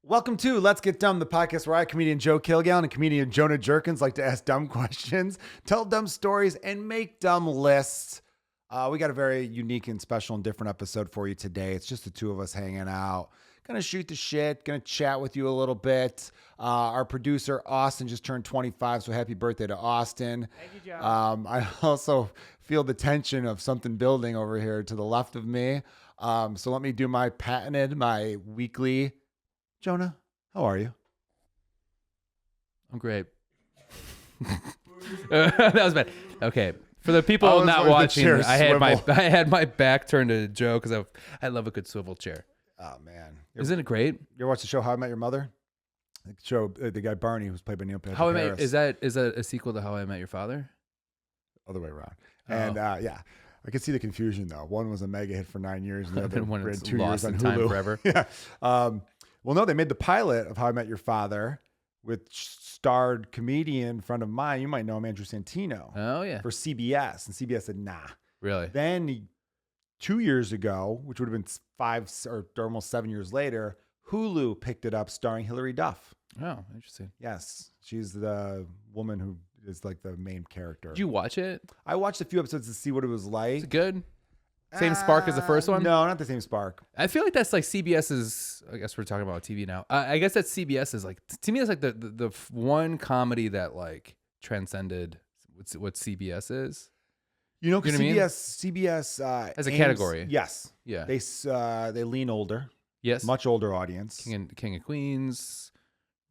Welcome to Let's Get Dumb, the podcast where I, comedian Joe Kilgallon and comedian Jonah Jurkens, like to ask dumb questions, tell dumb stories, and make dumb lists. We got a very unique and special and different episode for you today. It's just the two of us hanging out. Gonna shoot the shit, gonna chat with you a little bit. Our producer, Austin, just turned 25, so happy birthday to Austin. Thank you, Joe. I also feel the tension of something building over here to the left of me. So let me do my weekly... Jonah, how are you? I'm great. That was bad. Okay, for the people not watching, I had my back turned to Joe because I love a good swivel chair. Oh man, Isn't it great? You ever watch the show How I Met Your Mother? The show, the guy Barney, who's played by Neil Patrick Harris. Is that a sequel to How I Met Your Father? Other way around. Oh. And yeah, I could see the confusion though. One was a mega hit for 9 years, and the other one ran is 2 lost years on in time Hulu. forever. Yeah. Well, no, they made the pilot of How I Met Your Father with starred comedian friend of mine. You might know him, Andrew Santino. Oh yeah. For CBS, and CBS said nah. Really? Then 2 years ago, which would have been 5 or almost 7 years later, Hulu picked it up, starring Hilary Duff. Oh, interesting. Yes, she's the woman who is like the main character. Did you watch it? I watched a few episodes to see what it was like. Is it good? Same spark as the first one? No, not the same spark. I feel like that's like CBS's. I guess we're talking about TV now. I guess that's CBS's. Like to me, it's like the one comedy that like transcended what CBS is. You know, because You know what I mean? CBS As a category. Yes, Yeah. they lean older, Yes. much older audience. King of Queens,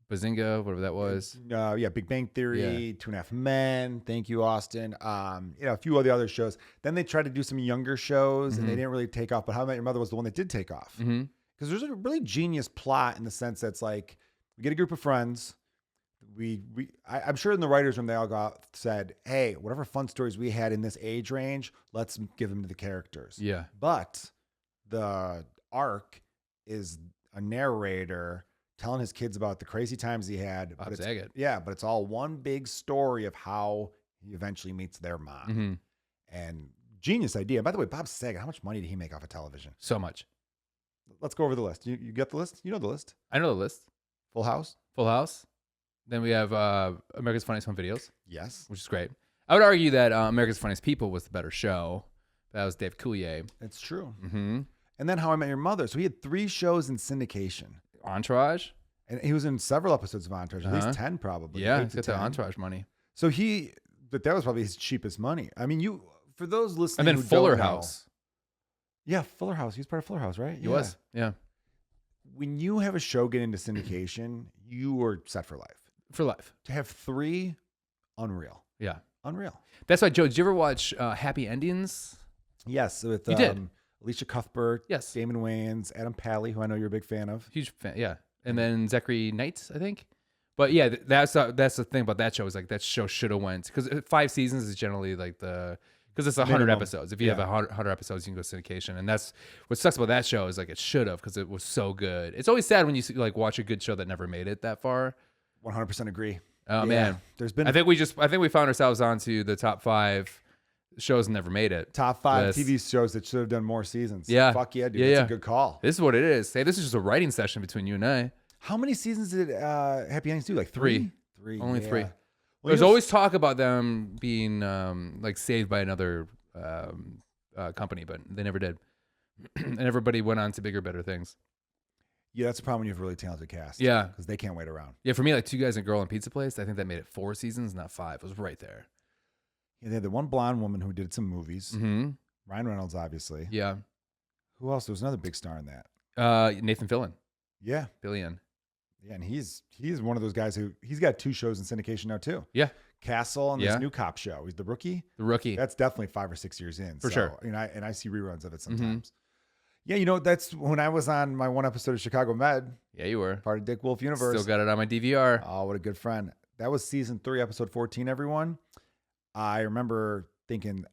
Bazinga, whatever that was. Yeah, Big Bang Theory, Yeah. 2.5 Men. Thank you, Austin. A few of the other shows. Then they tried to do some younger shows, and they didn't really take off. But How I Met Your Mother was the one that did take off. Mm-hmm. Because there's a really genius plot in the sense that it's like we get a group of friends. I'm sure in the writers' room they all said, "Hey, whatever fun stories we had in this age range, let's give them to the characters." Yeah. But the arc is a narrator telling his kids about the crazy times he had. Bob But Saget. but it's all one big story of how he eventually meets their mom. Mm-hmm. And genius idea. By the way, Bob Saget, how much money did he make off of television? So much. Let's go over the list. You get the list? You know the list. I know the list. Full House? Full House. Then we have America's Funniest Home Videos, Yes. which is great. I would argue that America's Funniest People was the better show. That was Dave Coulier. It's true. Mm-hmm. And then How I Met Your Mother. So he had 3 shows in syndication. Entourage. And he was in several episodes of Entourage, at least 10 probably. Yeah, 8 he's to got the 10. Entourage money. So but that was probably his cheapest money. I mean, for those listening And then who Fuller don't know- House. Yeah, Fuller House. He was part of Fuller House, right? He was. Yeah. When you have a show get into syndication, you are set for life. For life. To have 3, unreal. Yeah. Unreal. That's why, Joe, did you ever watch Happy Endings? Yes, with You did. Alicia Cuthbert, Yes. Damon Wayans, Adam Pally, who I know you're a big fan of. Huge fan. Yeah. And then Zachary Knight, I think. But yeah, that's the thing about that show is like that show should have went because 5 seasons is generally like because it's 100 Minimum. episodes. If you have 100 episodes, you can go syndication, and that's what sucks about that show is like it should have because it was so good. It's always sad when you like watch a good show that never made it that far. 100% agree. Oh Yeah. man, There's been I think we found ourselves onto the top 5 shows that never made it. top 5 list. TV shows that should have done more seasons. Yeah. Fuck yeah, dude. Yeah, That's yeah. a good call. This is what it is. Hey, this is just a writing session between you and I. How many seasons did Happy Endings do? Like 3? 3. Only 3. Well, There's always talk about them being like saved by another company, but they never did. And everybody went on to bigger, better things. Yeah, that's the problem when you have a really talented cast. Yeah. Because they can't wait around. Yeah, for me, like 2 Guys and a Girl and Pizza Place, I think that made it 4 seasons, not 5. It was right there. Yeah, they had the one blonde woman who did some movies. Mm-hmm. Ryan Reynolds, obviously. Yeah. Who else? There was another big star in that. Nathan Fillion. Yeah. Fillion. Yeah, and he's one of those guys he's got 2 shows in syndication now too. Yeah. Castle and Yeah. this new cop show. He's The Rookie. The Rookie. That's definitely 5 or 6 years in. For sure. And I see reruns of it sometimes. Yeah, that's when I was on my one episode of Chicago Med, Yeah, you were. part of Dick Wolf Universe. Still got it on my DVR. Oh, what a good friend. That was season 3, episode 14, everyone. I remember thinking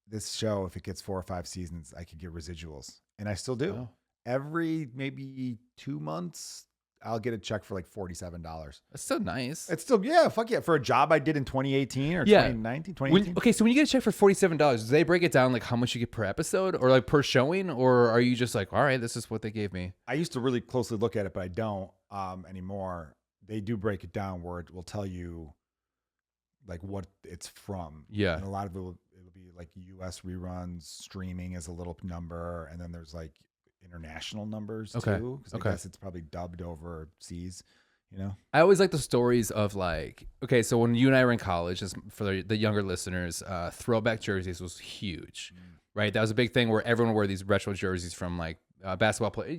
this show, if it gets 4 or 5 seasons, I could get residuals. And I still do. Oh. Every maybe 2 months, I'll get a check for like $47. That's so nice. It's still, yeah, fuck yeah. For a job I did in 2018 or Yeah. 2019, 2018. Okay, so when you get a check for $47, do they break it down like how much you get per episode or like per showing, or are you just like, all right, this is what they gave me? I used to really closely look at it, but I don't anymore. They do break it down where it will tell you like what it's from. Yeah. And a lot of it'll be like US reruns, streaming is a little number, and then there's like international numbers too. Because I guess it's probably dubbed overseas, you know? I always like the stories of like, okay, so when you and I were in college, just for the younger listeners, throwback jerseys was huge, right? That was a big thing where everyone wore these retro jerseys from like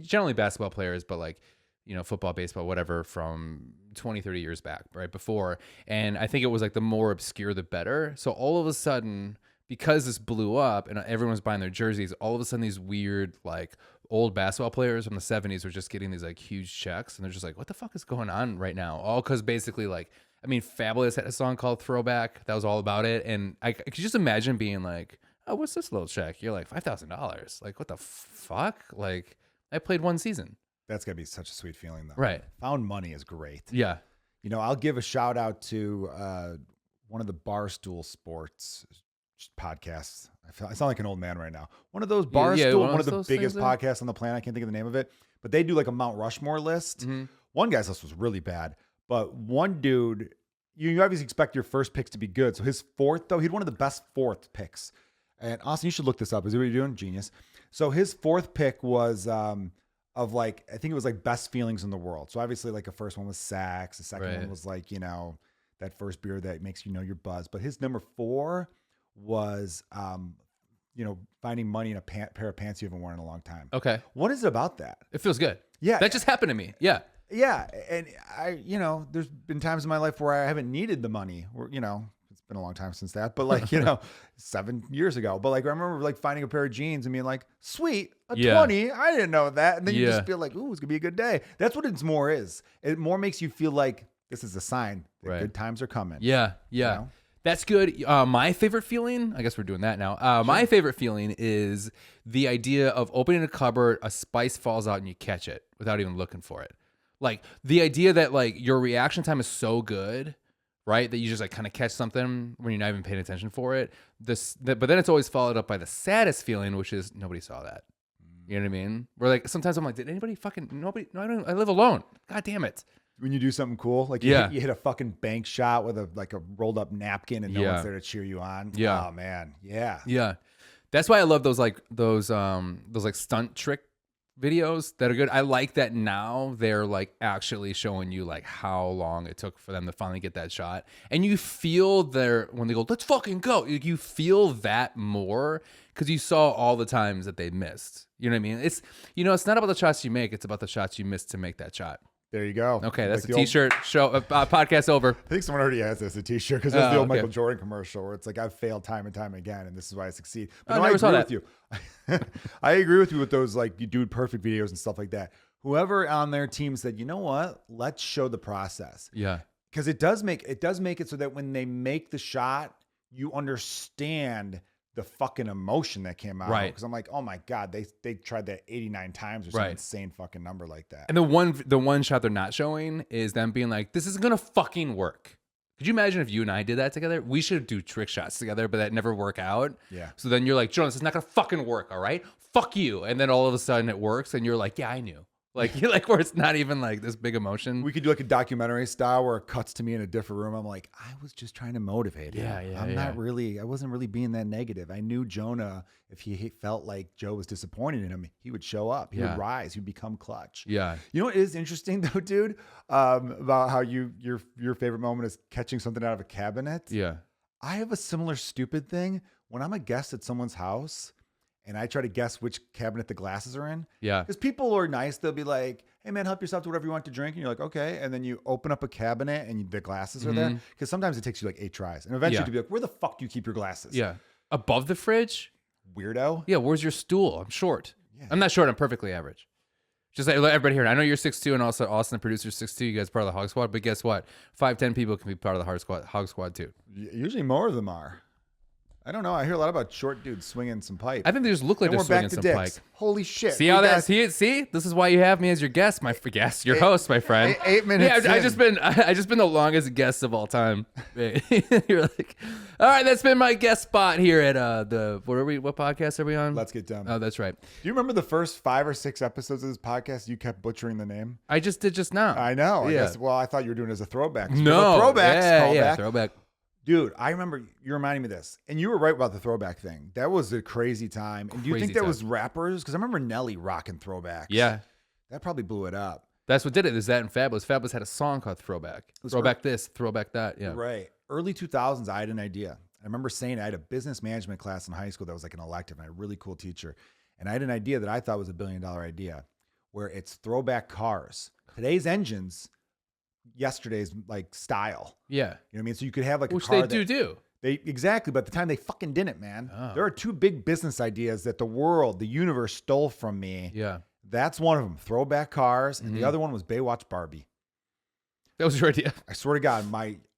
generally basketball players, but like, you know, football, baseball, whatever, from 20, 30 years back, right before. And I think it was like the more obscure, the better. So all of a sudden, because this blew up and everyone's buying their jerseys, all of a sudden these weird like old basketball players from the 70s were just getting these like huge checks. And they're just like, what the fuck is going on right now? All because basically like, I mean, Fabulous had a song called Throwback. That was all about it. And I could just imagine being like, oh, what's this little check? You're like, $5,000. Like, what the fuck? Like, I played one season. That's got to be such a sweet feeling, though. Right. Found money is great. Yeah. You know, I'll give a shout out to one of the Barstool Sports podcasts. I sound like an old man right now. One of those Barstool, one of the biggest podcasts on the planet. I can't think of the name of it, but they do like a Mount Rushmore list. Mm-hmm. One guy's list was really bad, but one dude, you obviously expect your first picks to be good. So his fourth, though, he had one of the best fourth picks. And Austin, you should look this up. Is that what you're doing? Genius. So his fourth pick was of like, I think it was like best feelings in the world. So obviously like the first one was sex. The second one was like, you know, that first beer that makes you know you're buzzed. But his number 4 was, you know, finding money in a pair of pants you haven't worn in a long time. Okay. What is it about that? It feels good. Yeah. That just happened to me. Yeah. Yeah. And you know, there's been times in my life where I haven't needed the money, or, you know, it's been a long time since that, but like, you know, 7 years ago, but like, I remember like finding a pair of jeans and being like, sweet, a 20. I didn't know that. And then you just feel like, ooh, it's gonna be a good day. That's what it's more is. It more makes you feel like this is a sign that good times are coming. Yeah. Yeah. You know? That's good. My favorite feeling, I guess we're doing that now. Sure. My favorite feeling is the idea of opening a cupboard, a spice falls out and you catch it without even looking for it. Like the idea that like your reaction time is so good, right? That you just like kind of catch something when you're not even paying attention for it. But then it's always followed up by the saddest feeling, which is nobody saw that. You know what I mean? Where like sometimes I'm like, did anybody nobody? No, I live alone. God damn it. When you do something cool, like you hit a fucking bank shot with a rolled up napkin and no one's there to cheer you on. Yeah. Oh man. Yeah. Yeah. That's why I love those stunt trick videos that are good. I like that now they're like actually showing you like how long it took for them to finally get that shot. And you feel when they go, let's fucking go. You feel that more because you saw all the times that they missed. You know what I mean? It's not about the shots you make. It's about the shots you missed to make that shot. There you go. Okay, that's like a t-shirt show. Podcast over. I think someone already has this, a t-shirt, because that's the old Michael Jordan commercial where it's like, I've failed time and time again, and this is why I succeed. But I agree with you. I agree with you with those like you do perfect videos and stuff like that. Whoever on their team said, you know what? Let's show the process. Yeah. Because it does make it so that when they make the shot, you understand the fucking emotion that came out. Right. Because I'm like, oh my God, they tried that 89 times or some insane fucking number like that. And the one shot they're not showing is them being like, this isn't gonna fucking work. Could you imagine if you and I did that together? We should do trick shots together, but that never work out. Yeah. So then you're like, Jonas, it's not gonna fucking work, all right? Fuck you. And then all of a sudden it works and you're like, yeah, I knew. Like you're like where it's not even like this big emotion. We could do like a documentary style where it cuts to me in a different room. I'm like, I was just trying to motivate him. I wasn't really being that negative. I knew Jonah, if he felt like Joe was disappointed in him, he would show up. He would rise. He'd become clutch. Yeah. You know what is interesting though, dude? About how your favorite moment is catching something out of a cabinet. Yeah. I have a similar stupid thing when I'm a guest at someone's house. And I try to guess which cabinet the glasses are in. Yeah. Because people are nice. They'll be like, hey, man, help yourself to whatever you want to drink. And you're like, okay. And then you open up a cabinet and the glasses are there. Because sometimes it takes you like 8 tries. And eventually you'll be like, where the fuck do you keep your glasses? Yeah. Above the fridge? Weirdo. Yeah. Where's your stool? I'm short. Yeah. I'm not short. I'm perfectly average. Just like everybody here. I know you're 6'2", and also Austin, the producer's 6'2". You guys are part of the Hog Squad. But guess what? 5'10" people can be part of the Hog Squad too. Usually more of them are. I don't know. I hear a lot about short dudes swinging some pipe. I think they just look like and they're we're back swinging to some dicks. pike. Holy shit. See how that? See, this is why you have me as your guest, your host, my friend. 8 minutes. Yeah, I just been the longest guest of all time. You're like, all right, that's been my guest spot here at what podcast are we on? Let's Get Dumb. Oh, that's right. Do you remember the first 5 or 6 episodes of this podcast? You kept butchering the name. I just did just now. I know. I Yeah. guess. Well, I thought you were doing it as a throwback. No, throwbacks. yeah, throwback. Dude, I remember you reminding me of this, and you were right about the throwback thing. That was a crazy time. And do you think that was rappers? Because I remember Nelly rocking throwbacks. Yeah, that probably blew it up. that's what did it. There's that in Fabulous. Fabulous had a song called Throwback. Throwback this, throwback that. Yeah, right. Early 2000s, I had an idea. I remember saying I had a business management class in high school that was like an elective, and I had a really cool teacher. And I had an idea that I thought was $1 billion idea, where it's throwback cars. Today's engines, yesterday's like style. Yeah. You know what I mean? So you could have like which a car they do. They exactly, but at the time they fucking didn't, man. Oh. There are 2 big business ideas that the world, the universe stole from me. Yeah. That's one of them, throwback cars, and the other one was Baywatch Barbie. That was your idea. I swear to God,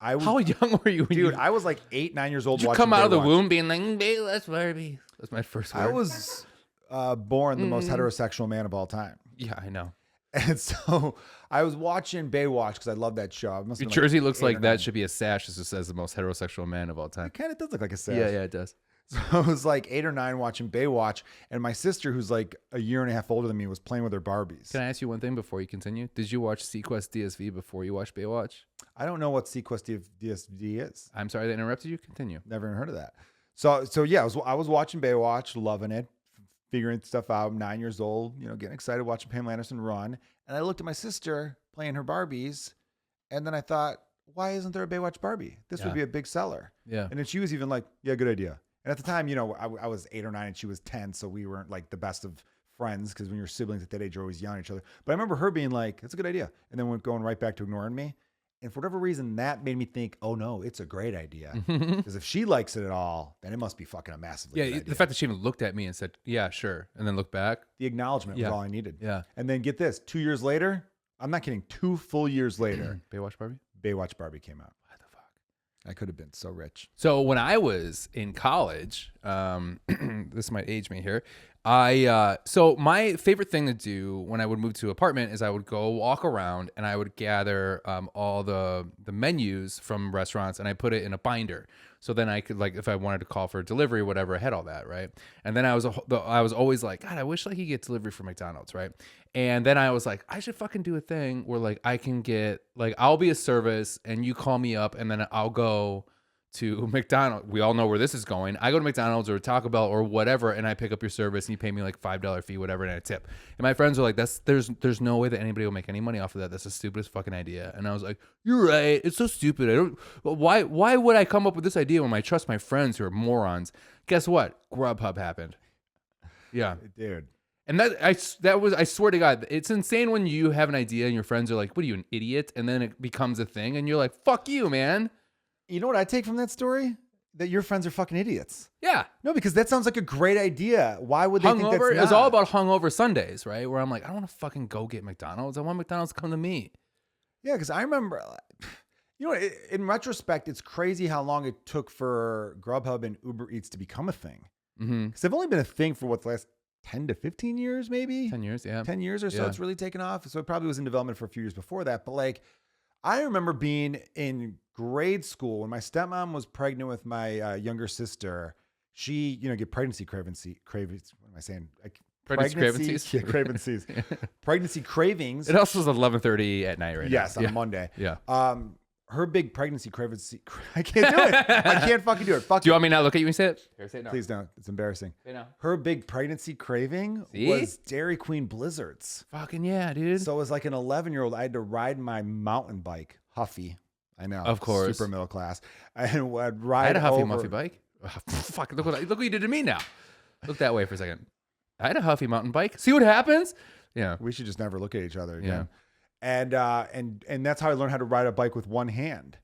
I was, How young were you? When dude, I was like 8, 9 years old. Did you watching come out of the Baywatch. womb being like, Baywatch Barbie? That's my first word. I was born the most heterosexual man of all time. Yeah, I know. And so I was watching Baywatch because I love that show. Your jersey looks like that should be a sash that just says the most heterosexual man of all time. It kind of does look like a sash. Yeah, it does. So I was like 8 or 9 watching Baywatch, and my sister, who's like a year and a half older than me, was playing with her Barbies. Can I ask you one thing before you continue? Did you watch Sequest DSV before you watched Baywatch? I don't know what Sequest DSD is. I'm sorry that interrupted you. Continue. Never even heard of that. So yeah, I was watching Baywatch, loving it, figuring stuff out. I'm 9 years old, getting excited watching Pamela Anderson run. And I looked at my sister playing her Barbies, and then I thought, why isn't there a Baywatch Barbie? This would be a big seller. Yeah. And then she was even like, yeah, good idea. And at the time, I was 8 or 9 and she was 10, so we weren't like the best of friends because when you're siblings at that age, you're always yelling at each other. But I remember her being like, that's a good idea. And then going right back to ignoring me. And for whatever reason, that made me think, oh no, it's a great idea. Because if she likes it at all, then it must be fucking a massively good idea. The fact that she even looked at me and said, yeah, sure. And then looked back. The acknowledgement was all I needed. Yeah. And then get this, 2 years later, I'm not kidding, 2 full years later, Baywatch Barbie? Baywatch Barbie came out. What the fuck? I could have been so rich. So when I was in college, this might age me here. So my favorite thing to do when I would move to an apartment is I would go walk around and I would gather all the menus from restaurants and I put it in a binder. So then I could, like, if I wanted to call for a delivery or whatever, I had all that, right? And then I was always like, God, I wish I could get delivery from McDonald's, right? And then I was like, I should fucking do a thing where like I can get, like, I'll be a service and you call me up and then I'll go to McDonald's. We all know where this is going. I go to McDonald's or Taco Bell or whatever, and I pick up your service, and you pay me like $5 fee, whatever, and I tip. And my friends were like, "There's no way that anybody will make any money off of that. That's the stupidest fucking idea." And I was like, "You're right. It's so stupid. Why would I come up with this idea when I trust my friends who are morons?" Guess what? Grubhub happened. Yeah, Dude. and I swear to God, it's insane when you have an idea and your friends are like, "What are you, an idiot?" And then it becomes a thing, and you're like, "Fuck you, man." You know what I take from that story? That your friends are fucking idiots. Yeah. No, because that sounds like a great idea. Why would they think that's Hungover? not? It was all about hungover Sundays, right? Where I'm like, I don't want to fucking go get McDonald's. I want McDonald's to come to me. Yeah, because I remember, in retrospect, it's crazy how long it took for Grubhub and Uber Eats to become a thing. Because they've only been a thing for the last 10 to 15 years, maybe? 10 years, yeah. 10 years or so. Yeah. It's really taken off. So it probably was in development for a few years before that. But like, I remember being in grade school when my stepmom was pregnant with my younger sister. She, get pregnancy cravings. What am I saying? Pregnancy cravings? Yeah, cravings. Pregnancy cravings. It also is 11:30 at night right yes, now. on a Monday. Yeah. Her big pregnancy cravings. I can't do it. I can't fucking do it. Fuck Do you want me to not look at you and say it? Here, say it now. Please don't. It's embarrassing. Say it now. Her big pregnancy craving was Dairy Queen Blizzards. Fucking yeah, dude. So as like an 11-year-old, I had to ride my mountain bike, Huffy. I know. Of course. Super middle class. And I'd ride I had a Huffy over. Muffy bike. Oh, fuck, look what you did to me now. Look that way for a second. I had a Huffy mountain bike. See what happens? Yeah. We should just never look at each other Yeah. again. And that's how I learned how to ride a bike with one hand.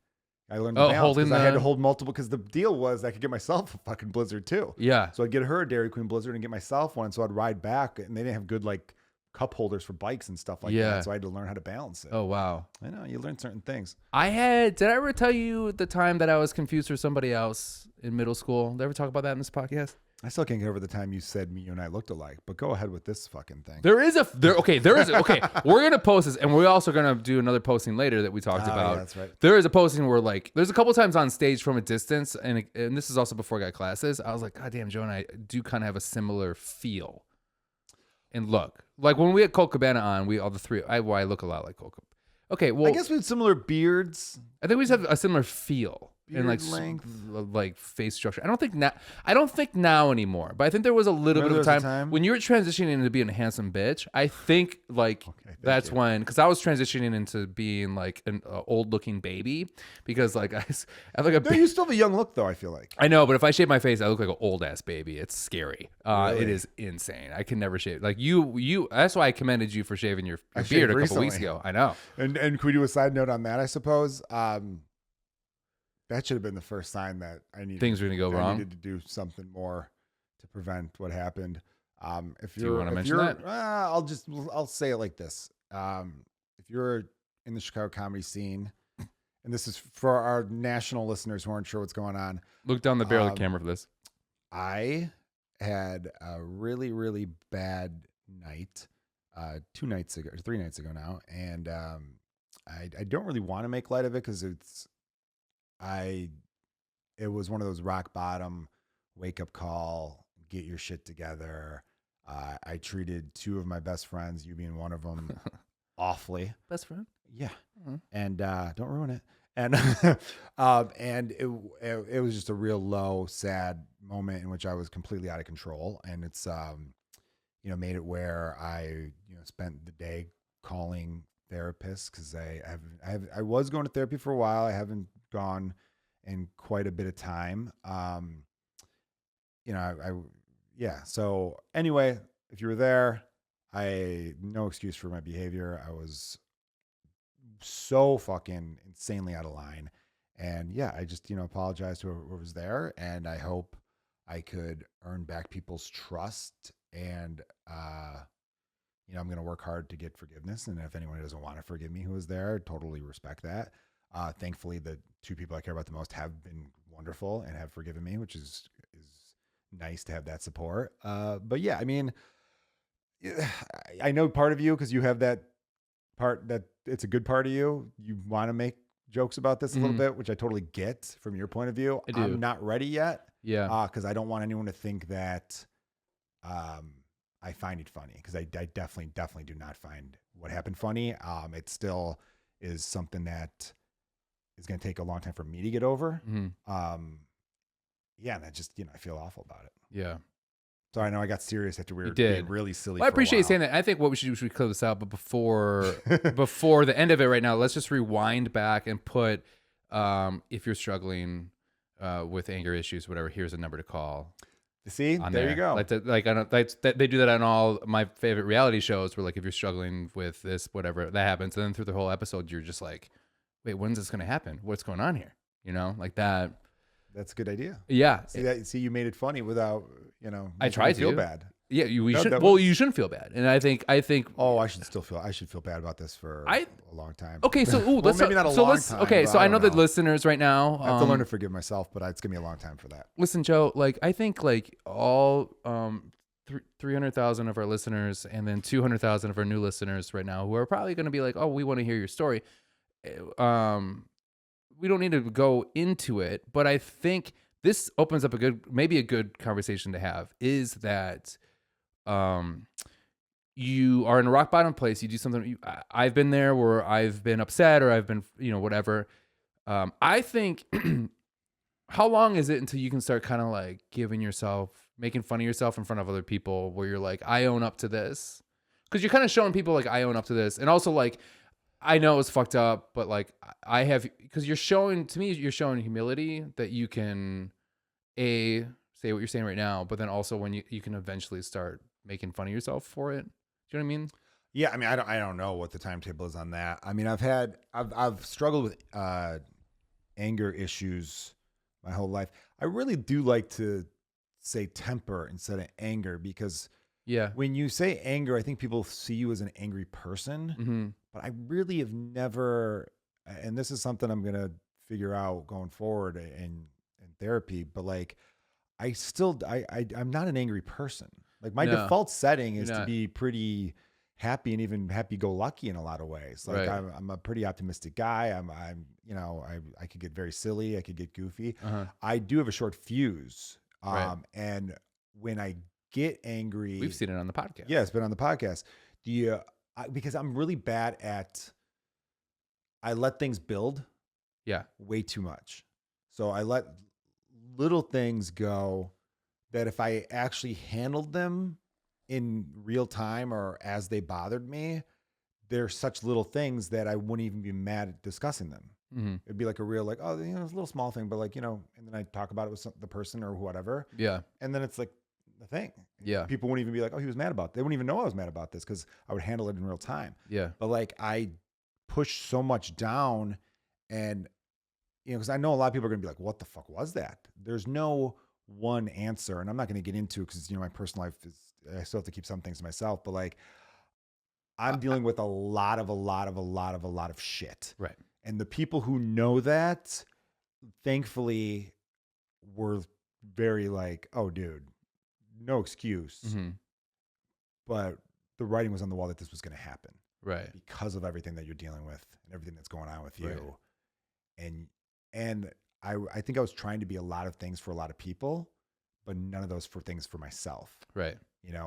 I learned the balance holding because I had to hold multiple, because the deal was I could get myself a fucking Blizzard too. Yeah. So I'd get her a Dairy Queen Blizzard and get myself one. So I'd ride back, and they didn't have good like cup holders for bikes and stuff like Yeah. that. So I had to learn how to balance it. Oh, wow. I know, you learn certain things. Did I ever tell you the time that I was confused for somebody else in middle school? Did I ever talk about that in this podcast? I still can't get over the time you said you and I looked alike, but go ahead with this fucking thing. Okay. We're going to post this, and we're also going to do another posting later that we talked about. Yeah, that's right. There is a posting where, like, there's a couple times on stage from a distance, and this is also before I got classes. I was like, God damn, Joe and I do kind of have a similar feel and look. Like, when we had Colt Cabana on, we all the three, I look a lot like Colt. Okay, well, I guess we have similar beards. I think we just have a similar feel and Beard length. like face structure. I don't think now anymore, but I think there was a little bit of time when you were transitioning into being a handsome bitch. I think like that's when, because I was transitioning into being like an old looking baby, because like I have like No, you still have a young look though, I feel like. I know, but if I shave my face, I look like an old ass baby. It's scary. Really? It is insane. I can never shave. Like you. That's why I commended you for shaving your beard a couple weeks ago. I know. And can we do a side note on that? I suppose that should have been the first sign that things were going to go wrong. I needed to do something more to prevent what happened. If do you want to mention that? I'll say it like this. If you're in the Chicago comedy scene, and this is for our national listeners who aren't sure what's going on. Look down the barrel of the camera for this. I had a really, really bad night 3 nights ago now. And I don't really want to make light of it because it was one of those rock bottom wake up call, get your shit together. I treated 2 of my best friends, you being one of them, awfully. Best friend? Yeah. Mm-hmm. And don't ruin it. And and it was just a real low, sad moment in which I was completely out of control. And it's made it where I spent the day calling therapists because I was going to therapy for a while. I haven't gone in quite a bit of time. So anyway, if you were there, no excuse for my behavior. I was so fucking insanely out of line. And yeah, I just, apologize to whoever was there. And I hope I could earn back people's trust. And, I'm going to work hard to get forgiveness. And if anyone doesn't want to forgive me who was there, I totally respect that. Thankfully, the 2 people I care about the most have been wonderful and have forgiven me, which is nice to have that support. But yeah, I mean, I know part of you, because you have that part that it's a good part of you. You want to make jokes about this a little bit, which I totally get from your point of view. I do. I'm not ready yet. Yeah. Because I don't want anyone to think that I find it funny, because I definitely do not find what happened funny. It still is something that is going to take a long time for me to get over. Mm-hmm. And I just, I feel awful about it. Yeah. So I know I got serious after we were did. being really silly. Well, I appreciate you saying that. I think what we should do is we close this out, but before the end of it right now, let's just rewind back and put, if you're struggling with anger issues, whatever, here's a number to call. See, there you go. They do that on all my favorite reality shows, where like, if you're struggling with this, whatever, that happens. And then through the whole episode, you're just like, wait, when's this going to happen? What's going on here? Like that. That's a good idea. Yeah. See, you made it funny without, I tried to feel bad. Yeah, you shouldn't feel bad. And I think. Oh, I should feel bad about this for a long time. Okay, so maybe not a long time. Okay, so I know the listeners right now. I have to learn to forgive myself, but it's gonna be a long time for that. Listen, Joe. Like, I think like all 300,000 of our listeners, and then 200,000 of our new listeners right now, who are probably going to be like, oh, we want to hear your story. We don't need to go into it, but I think this opens up maybe a good conversation to have, is that you are in a rock bottom place. You do something. I've been there where I've been upset, or I've been, whatever. I think, how long is it until you can start kind of like making fun of yourself in front of other people, where you're like, I own up to this? Because you're kind of showing people like, I own up to this. And also like, I know it's fucked up, but like because you're showing humility, that you can say what you're saying right now, but then also when you can eventually start making fun of yourself for it. Do you know what I mean? Yeah. I mean, I don't know what the timetable is on that. I mean, I've struggled with anger issues my whole life. I really do like to say temper instead of anger, because Yeah. When you say anger, I think people see you as an angry person, but I really have never, and this is something I'm going to figure out going forward in therapy, but like, I'm not an angry person. Like my No, default setting is you're to not. be pretty happy and even happy-go-lucky in a lot of ways. Like Right. I'm a pretty optimistic guy. I could get very silly. I could get goofy. I do have a short fuse. Right. And when I get angry, We've seen it on the podcast. yeah, it's been on the podcast. Because I'm really bad I let things build Yeah. way too much. So I let little things go that if I actually handled them in real time or as they bothered me, they're such little things that I wouldn't even be mad at discussing them. It'd be like a real, like, oh, it's a little small thing, but like, and then I talk about it with the person or whatever. Yeah. And then it's like the thing. Yeah. People wouldn't even be like, oh, he was mad about it. They wouldn't even know I was mad about this because I would handle it in real time. Yeah. But like I push so much down and, because I know a lot of people are going to be like, what the fuck was that? There's no one answer. And I'm not going to get into it because, my personal life I still have to keep some things to myself, but like I'm dealing with a lot of shit. Right. And the people who know that, thankfully, were very like, oh, dude, no excuse. But the writing was on the wall that this was going to happen. Right. Because of everything that you're dealing with and everything that's going on with you. Right. And I think I was trying to be a lot of things for a lot of people, but none of those for things for myself. Right.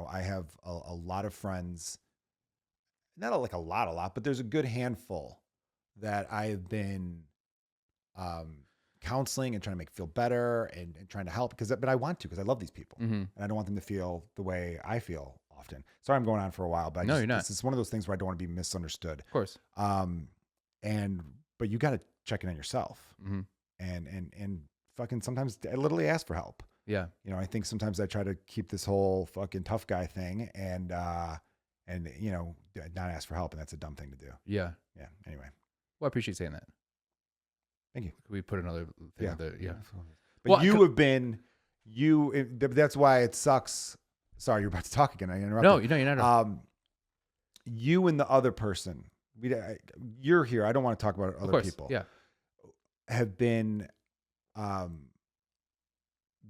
I have a lot of friends, not like a lot, but there's a good handful that I've been counseling and trying to make feel better and trying to help but I want to, because I love these people and I don't want them to feel the way I feel often. Sorry, I'm going on for a while, but you're not. This is one of those things where I don't want to be misunderstood. Of course. But you got to check in on yourself and fucking sometimes I literally ask for help. Yeah. I think sometimes I try to keep this whole fucking tough guy thing and not ask for help. And that's a dumb thing to do. Yeah. Yeah. Anyway. Well, I appreciate saying that. Thank you. Could we put another thing out there? Yeah. But that's why it sucks. Sorry, you're about to talk again. I interrupted. No, you're not. You and the other person, you're here. I don't want to talk about other people. Yeah. Have been the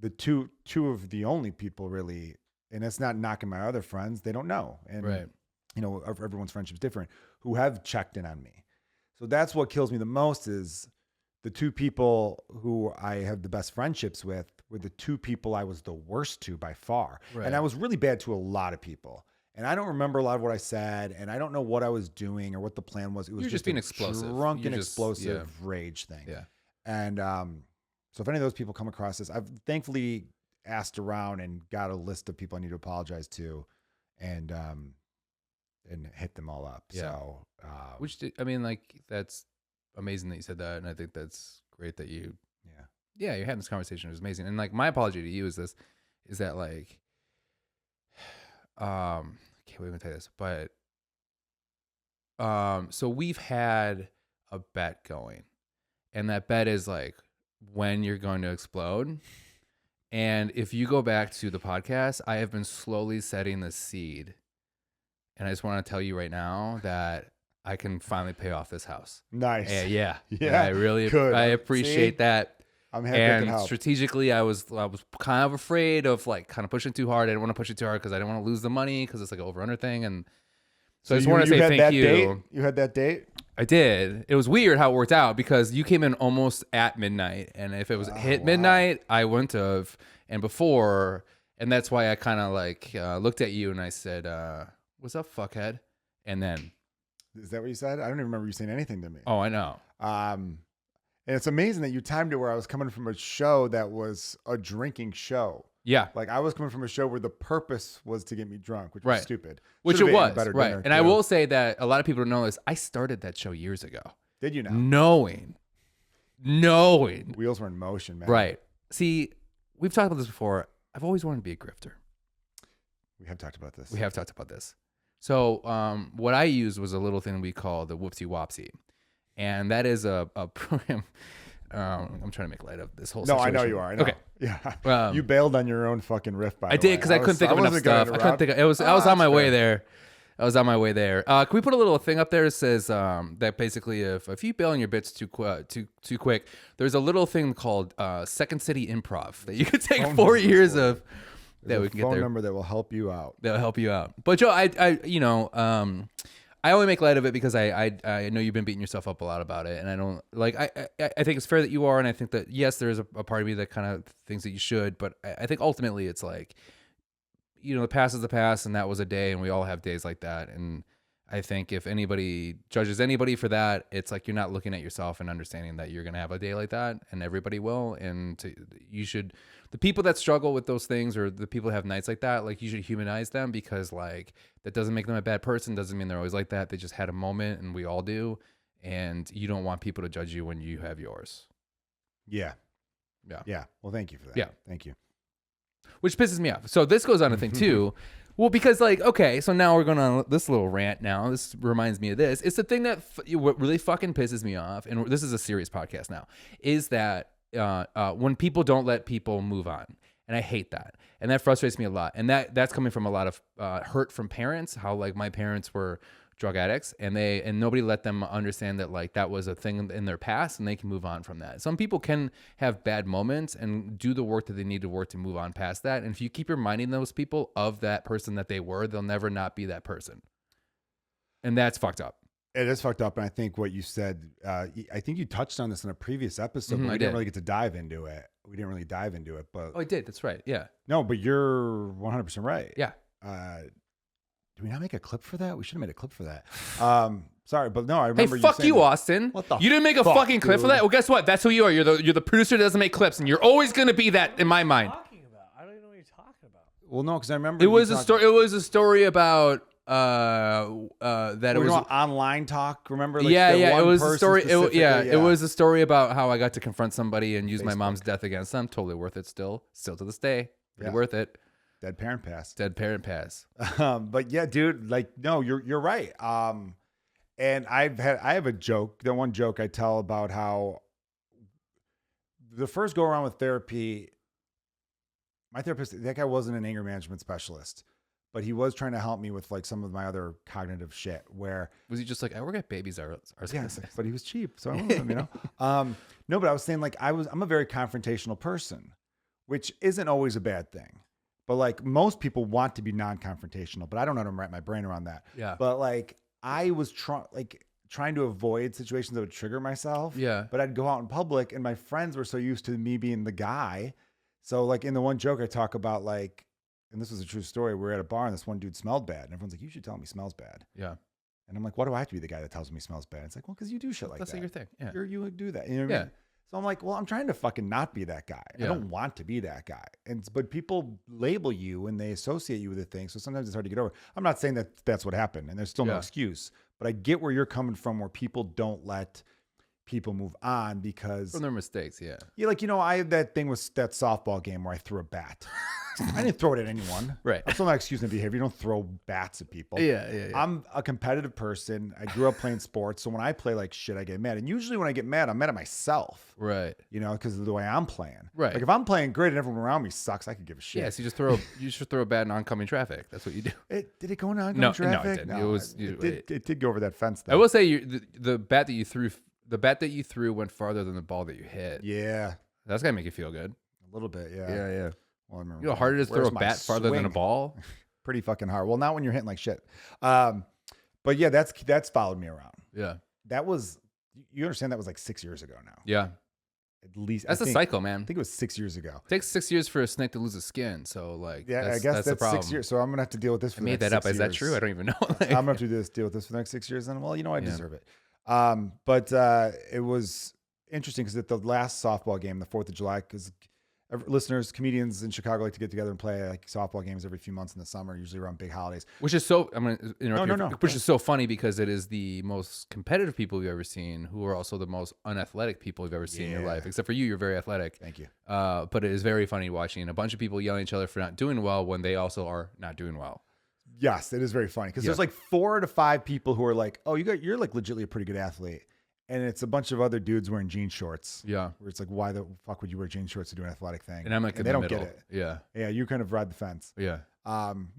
two of the only people really, and it's not knocking my other friends. They don't know. And, right. Everyone's friendship's different, who have checked in on me. So that's what kills me the most is the two people who I have the best friendships with were the two people I was the worst to by far. Right. And I was really bad to a lot of people. And I don't remember a lot of what I said, and I don't know what I was doing or what the plan was. It was just being a explosive. drunken, explosive rage thing. Yeah. And so if any of those people come across this, I've thankfully asked around and got a list of people I need to apologize to, and hit them all up. Yeah. So, that's amazing that you said that, and I think that's great that you. Yeah, you're having this conversation. It was amazing, and like my apology to you is that like. Can't wait to tell you this, but so we've had a bet going, and that bet is like when you're going to explode. And if you go back to the podcast, I have been slowly setting the seed, and I just want to tell you right now that I can finally pay off this house. Nice. Yeah. Yeah. I really Good. I appreciate that. I'm happy I can And help. strategically, I was kind of afraid of like kind of pushing too hard. I didn't want to push it too hard because I didn't want to lose the money because it's like an over-under thing. And so I just want to say thank you. Date? You had that date? I did. It was weird how it worked out because you came in almost at midnight. And if it was hit midnight, I wouldn't have. And before, and that's why I kind of like looked at you and I said, what's up, fuckhead? And then. Is that what you said? I don't even remember you saying anything to me. Oh, I know. And it's amazing that you timed it where I was coming from a show that was a drinking show. Yeah. Like I was coming from a show where the purpose was to get me drunk, which was stupid. Which Should've it eaten a was. better Right. dinner, And I too. will say that a lot of people don't know this. I started that show years ago. Did you know? Knowing. Wheels were in motion, man. Right. See, we've talked about this before. I've always wanted to be a grifter. We have talked about this. We have talked about this. So what I used was a little thing we call the Whoopsie Wopsie. And that is a program. I'm trying to make light of this whole No, situation. I know you are. I know. Okay. Yeah. You bailed on your own fucking riff, by the way. I did because I couldn't think of enough stuff. I couldn't think of, I was on my way there. I was on my way there. Can we put a little thing up there that says that basically if you bail on your bits too quick, there's a little thing called Second City Improv that you can take 4 years of. That we can get phone there. number that will help you out. That'll help you out. But Joe, I only make light of it because I know you've been beating yourself up a lot about it, and I don't like. I think it's fair that you are, and I think that yes, there is a part of me that kind of thinks that you should, but I think ultimately it's like, the past is the past, and that was a day, and we all have days like that, and I think if anybody judges anybody for that, it's like you're not looking at yourself and understanding that you're gonna have a day like that, and everybody will, and you should. The people that struggle with those things, or the people that have nights like that, like you should humanize them, because like that doesn't make them a bad person. Doesn't mean they're always like that. They just had a moment, and we all do. And you don't want people to judge you when you have yours. Yeah. Yeah. Yeah. Well, thank you for that. Yeah. Thank you. Which pisses me off. So this goes on a thing too. Well, because like, okay, so now we're going on this little rant now. This reminds me of this. It's the thing that what really fucking pisses me off, and this is a serious podcast now, is that when people don't let people move on. And I hate that. And that frustrates me a lot. And that's coming from a lot of hurt from parents, how like my parents were drug addicts, and nobody let them understand that like that was a thing in their past, and they can move on from that. Some people can have bad moments and do the work that they need to work to move on past that. And if you keep reminding those people of that person that they were, they'll never not be that person. And that's fucked up. It is fucked up. And I think what you said, I think you touched on this in a previous episode, but we I didn't did. really get to dive into it. We didn't really dive into it, but Oh, I did. That's right. Yeah. no, but you're 100% right. Yeah. Do we not make a clip for that? We should have made a clip for that. Sorry, but no, I Hey, remember fuck saying you, that. Austin. What the You didn't make a fuck, fucking clip for dude? that? Well, guess what? That's who you are. You're the producer that doesn't make clips, and you're always going to be that in my mind. Talking about? I don't even know what you're talking about. Well, no, because I remember It you was a talking- story. It was a story about that it We was. were on online talk. Remember? Like, Yeah. that It one was a person story. specifically? It was a story about how I got to confront somebody and use my Facebook. mom's death against them. Totally worth it. Still to this day, pretty Yeah. worth it. Dead parent pass. Dead parent pass. But yeah, dude, like, no, you're right. And I have a joke. The one joke I tell about how the first go around with therapy, my therapist, that guy wasn't an anger management specialist, but he was trying to help me with like some of my other cognitive shit where Was he just like, I work at Babies R Us? yeah, but he was cheap. So I went with him, No, but I was saying like, I'm a very confrontational person, which isn't always a bad thing. But like most people want to be non-confrontational, but I don't know how to wrap my brain around that. Yeah. But like I was trying to avoid situations that would trigger myself. Yeah. But I'd go out in public, and my friends were so used to me being the guy. So like in the one joke I talk about, like, and this was a true story. We were at a bar and this one dude smelled bad, and everyone's like, "You should tell him he smells bad." Yeah. And I'm like, "Why do I have to be the guy that tells me he smells bad?" It's like, well, because you do shit like That's that. like your thing. Yeah. You do that. You know what I Yeah. mean? So I'm like, well, I'm trying to fucking not be that guy. Yeah. I don't want to be that guy. But people label you and they associate you with a thing. So sometimes it's hard to get over. I'm not saying that that's what happened, and there's still no Yeah. excuse. But I get where you're coming from, where people don't let people move on because From their mistakes. Yeah. yeah, like, I had that thing with that softball game where I threw a bat. I didn't throw it at anyone. Right. That's not my excuse in behavior. You don't throw bats at people. Yeah. I'm a competitive person. I grew up playing sports. So when I play like shit, I get mad. And usually when I get mad, I'm mad at myself, Right. because of the way I'm playing. Right. Like if I'm playing great and everyone around me sucks, I could give a shit. Yeah. So you should throw a bat in oncoming traffic. That's what you do. Did it go in oncoming No, it traffic? didn't. It was- it did go over that fence though. I will say the bat that you threw. The bat that you threw went farther than the ball that you hit. Yeah. That's gotta make you feel good. A little bit. Yeah. Yeah. Well, I remember You know how hard it is to throw where's a my bat farther than a swing? ball? Pretty fucking hard. Well, not when you're hitting like shit. But yeah, that's followed me around. Yeah. That was, you understand, that was like 6 years ago now. Yeah. At least. That's I a think, cycle, I man. think it was 6 years ago. It takes 6 years for a snake to lose its skin. So like, Yeah, that's, I guess that's the that's problem. 6 years. So I'm gonna have to deal with this for I the made next that up. 6 Is that years. true? I don't even know. I'm gonna have to deal with this for the next 6 years. And well, I Yeah. deserve it. But it was interesting because at the last softball game, the 4th of July, because listeners, comedians in Chicago like to get together and play like softball games every few months in the summer, usually around big holidays. Which is so, I'm going to interrupt you. No. Which is so funny because it is the most competitive people you've ever seen who are also the most unathletic people you've ever seen in your Yeah. life. Except for you, you're very athletic. Thank you. But it is very funny watching a bunch of people yelling at each other for not doing well when they also are not doing well. Yes, it is very funny because Yeah. there's like 4 to 5 people who are like, "Oh, you're like legitimately a pretty good athlete," and it's a bunch of other dudes wearing jean shorts. Yeah. Where it's like, why the fuck would you wear jean shorts to do an athletic thing? And I'm like, and they don't get it. Yeah. Yeah, you kind of ride the fence. Yeah. You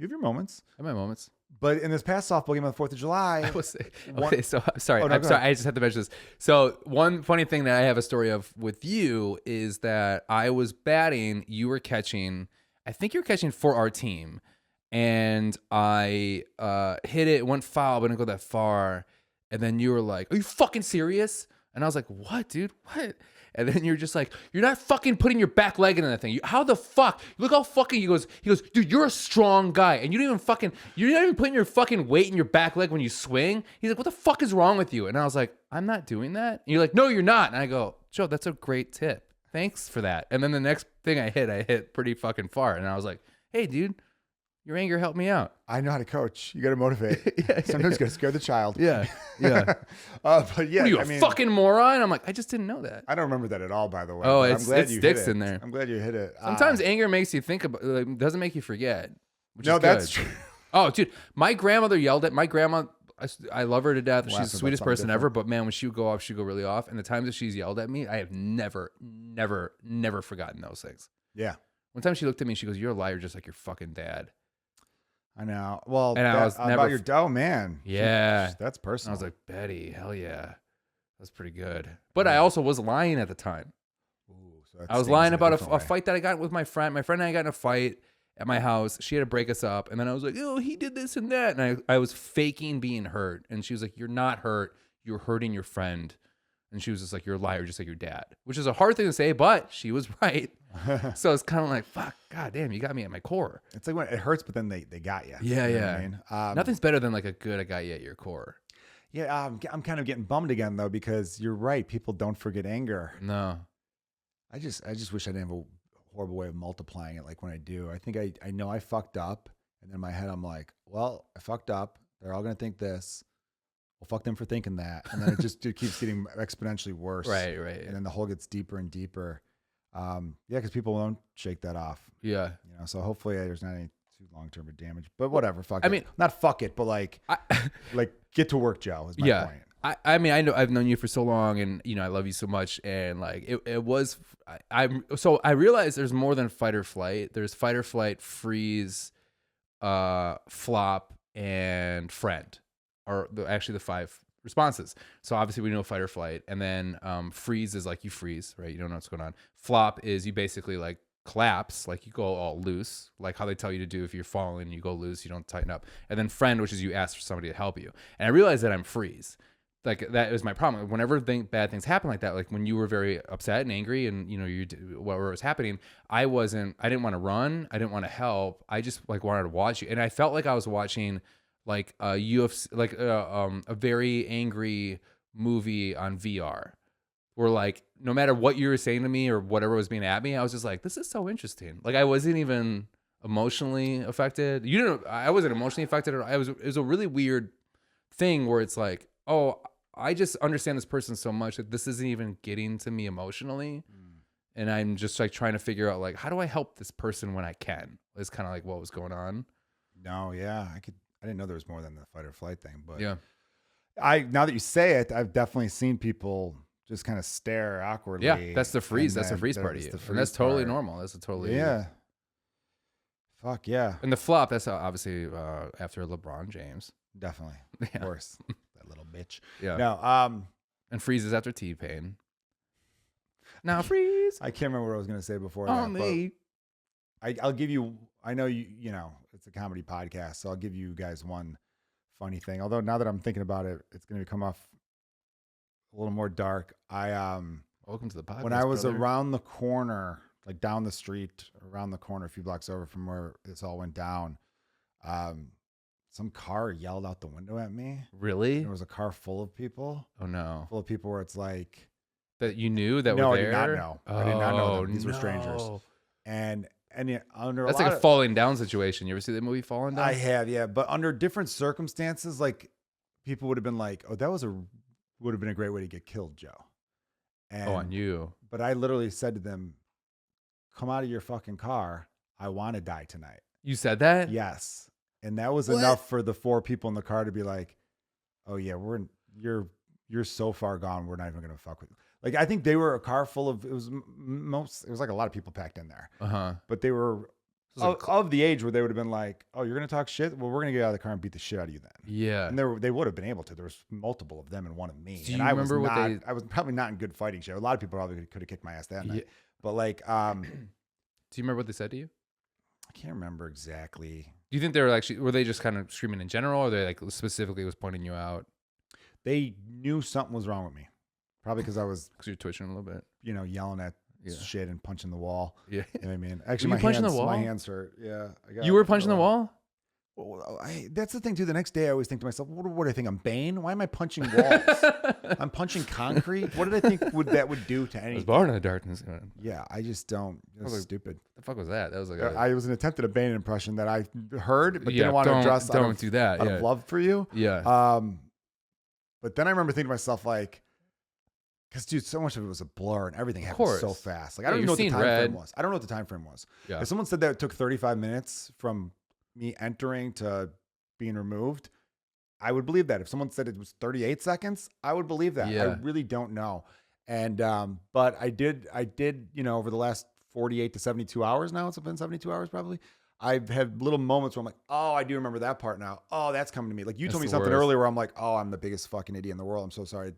have your moments. I have my moments. But in this past softball game on the 4th of July, Okay, so sorry. Oh, no, I'm go sorry. ahead. I just had to mention this. So one funny thing that I have a story of with you is that I was batting, you were catching. I think you were catching for our team, and I hit it, went foul, but didn't go that far. And then you were like, "Are you fucking serious?" And I was like, "What, dude? What?" And then you're just like, "You're not fucking putting your back leg into that thing. How the fuck? Look how fucking." He goes, "Dude, you're a strong guy, and you're not even putting your fucking weight in your back leg when you swing." He's like, "What the fuck is wrong with you?" And I was like, "I'm not doing that." And you're like, "No, you're not." And I go, "Joe, that's a great tip. Thanks for that." And then the next thing I hit pretty fucking far, and I was like, "Hey, dude, your anger helped me out." I know how to coach. You got to motivate. Sometimes you got to scare the child. Yeah. But yeah, What are you, a fucking moron? I'm like, I just didn't know that. I don't remember that at all, by the way. Oh, but it I'm glad you hit sticks it. in there. I'm glad you hit it. Sometimes anger makes you think about, like, doesn't make you forget. Which no, is that's good. true. Oh, dude, my grandmother yelled at my grandma. I love her to death. Laughing She's the about sweetest something person ever. different. But man, when she would go off, she'd go really off. And the times that she's yelled at me, I have never forgotten those things. Yeah, One time she looked at me and she goes, "You're a liar just like your fucking dad." I know. Well, And I was about never- your dough, man. Yeah. That's And personal. I was like, "Betty, hell yeah. That's pretty good." But I also was lying at the time. Ooh, so that I was stings lying in about different a way. fight that I got with my friend. My friend and I got in a fight at my house. She had to break us up. And then I was like, "Oh, he did this and that." And I was faking being hurt. And she was like, "You're not hurt. You're hurting your friend." And she was just like, "You're a liar, just like your dad," which is a hard thing to say, but she was right. So it's kind of like, fuck, god damn, you got me at my core. It's like when it hurts, but then they got you. Yeah, You know yeah. what I mean? Nothing's better than like a good, I got you at your core. Yeah, I'm kind of getting bummed again though because you're right. People don't forget anger. No. I just wish I didn't have a horrible way of multiplying it like when I do. I think I know I fucked up, and in my head I'm like, well, I fucked up. They're all gonna think this. Well, fuck them for thinking that, and then it keeps getting exponentially worse. Right. And then the hole gets deeper and deeper. Yeah, because people don't shake that off. Yeah. You know, so hopefully there's not any too long term damage. But whatever, fuck I it. mean- Not fuck it, but like get to work, Joe. Is my Yeah. point. I mean, I know I've known you for so long, and you know I love you so much, and like it was. So I realized there's more than fight or flight. There's fight or flight, freeze, flop, and friend, are actually the 5 responses. So obviously we know fight or flight, and then freeze is like you freeze, right? You don't know what's going on. Flop is you basically like collapse, like you go all loose, like how they tell you to do if you're falling, you go loose, you don't tighten up. And then friend, which is you ask for somebody to help you. And I realized that I'm freeze. Like that was my problem. Whenever bad things happen like that, like when you were very upset and angry, and you know whatever was happening, I didn't want to run, I didn't want to help. I just like wanted to watch you, and I felt like I was watching like a UFC, like a very angry movie on VR, where like no matter what you were saying to me or whatever was being at me, I was just like, this is so interesting. Like I wasn't even emotionally affected. I wasn't emotionally affected. It was a really weird thing where it's like, oh, I just understand this person so much that this isn't even getting to me emotionally. And I'm just like trying to figure out like, how do I help this person when I can? It's kind of like what was going on. No, yeah, I didn't know there was more than the fight or flight thing, but Yeah. now that you say it, I've definitely seen people just kind of stare awkwardly. Yeah. That's the freeze. and That's the then freeze part of there's you. the And that's freeze totally part. normal. That's a totally. Yeah. Fuck yeah. And the flop, that's obviously after LeBron James. Definitely. Yeah. Of course. That little bitch. Yeah. No, And freeze is after T-Pain. Now freeze I can't remember what I was going to say before on that, but me. I'll give you, I know you know, it's a comedy podcast, so I'll give you guys one funny thing. Although now that I'm thinking about it, it's going to come off a little more dark. Welcome to the podcast. When I was brother. around the corner, like down the street, around the corner, a few blocks over from where this all went down, some car yelled out the window at me. Really? There was a car full of people, Oh no. where it's like, That you knew that No, were I there? did not know. I did not know them. Oh, These were strangers. no. and under That's a lot like a falling down situation. You ever see that movie Falling Down? I have, yeah, but under different circumstances, like people would have been like, "Oh, that would have been a great way to get killed, Joe." And, On you. But I literally said to them, "Come out of your fucking car. I want to die tonight." You said that? Yes, and that was What? enough for the 4 people in the car to be like, "Oh yeah, you're you're so far gone. We're not even going to fuck with you. Like, I think they were a car full of, it was like a lot of people packed in there, but they were of the age where they would have been like, oh, you're going to talk shit? Well, we're going to get out of the car and beat the shit out of you then. Yeah. And they would have been able to. There was multiple of them and one of me. Do you and I remember I was probably not in good fighting shape. A lot of people probably could have kicked my ass that night. But like, do you remember what they said to you? I can't remember exactly. Do you think they were actually, were they just kind of screaming in general, or they like specifically was pointing you out? They knew something was wrong with me. Probably because I was, You're twitching a little bit. Yelling at shit and punching the wall. Yeah. You know what I mean? Actually, Were you punching the wall? My hands hurt. Yeah. You were punching the wall? Well, that's the thing too. The next day I always think to myself, what do I think? I'm Bane? Why am I punching walls? I'm punching concrete. What did I think that would do to I was anything? born in the darkness. Yeah, I just don't. That's stupid. The fuck was that? That was like I was an attempt at a Bane impression that I heard, but didn't want to address. Don't do that. Out of love for you. Yeah. But then I remember thinking to myself, like, because dude, so much of it was a blur and everything happened so fast. Like, I don't even know what the time frame was. I don't know what the time frame was. Yeah. If someone said that it took 35 minutes from me entering to being removed, I would believe that. If someone said it was 38 seconds, I would believe that. Yeah. I really don't know. And but I did, over the last 48 to 72 hours now, it's been 72 hours probably, I've had little moments where I'm like, oh, I do remember that part now. Oh, that's coming to me. Like, you told me something earlier where I'm like, oh, I'm the biggest fucking idiot in the world. I'm so sorry.